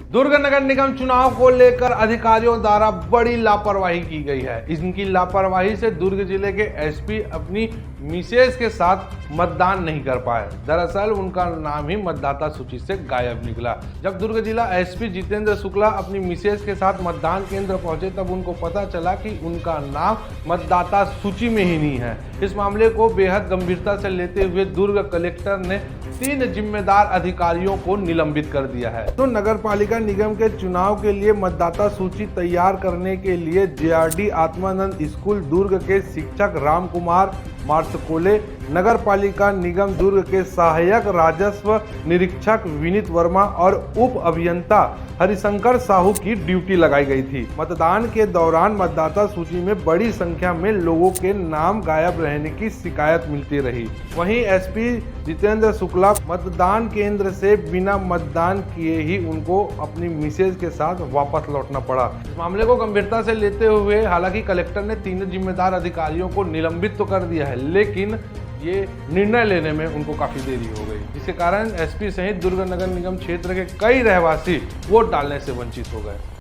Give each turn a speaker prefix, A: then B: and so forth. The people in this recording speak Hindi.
A: दुर्ग नगर निगम चुनाव को लेकर अधिकारियों द्वारा बड़ी लापरवाही की गई है। इनकी लापरवाही से दुर्ग जिले के एसपी अपनी मिसेज के साथ मतदान नहीं कर पाए। दरअसल उनका नाम ही मतदाता सूची से गायब निकला। जब दुर्ग जिला एसपी जितेंद्र शुक्ला अपनी मिसेज के साथ मतदान केंद्र पहुंचे तब उनको पता चला कि उनका नाम मतदाता सूची में ही नहीं है। इस मामले को बेहद गंभीरता से लेते हुए दुर्ग कलेक्टर ने 3 जिम्मेदार अधिकारियों को निलंबित कर दिया है। तो नगर पालिका निगम के चुनाव के लिए मतदाता सूची तैयार करने के लिए जेआरडी आत्मानंद स्कूल दुर्ग के शिक्षक राम कुमार मार्सकोले, नगर पालिका निगम दुर्ग के सहायक राजस्व निरीक्षक विनीत वर्मा और उप अभियंता हरिशंकर साहू की ड्यूटी लगाई गई थी। मतदान के दौरान मतदाता सूची में बड़ी संख्या में लोगों के नाम गायब रहने की शिकायत मिलती रही। वहीं एसपी जितेंद्र शुक्ला मतदान केंद्र से बिना मतदान किए ही उनको अपनी मिसेज के साथ वापस लौटना पड़ा। इस मामले को गंभीरता से लेते हुए हालांकि कलेक्टर ने 3 जिम्मेदार अधिकारियों को निलंबित तो कर दिया है, लेकिन ये निर्णय लेने में उनको काफी देरी हो गई, जिसके कारण एसपी सहित दुर्ग नगर निगम क्षेत्र के कई रहवासी वोट डालने से वंचित हो गए।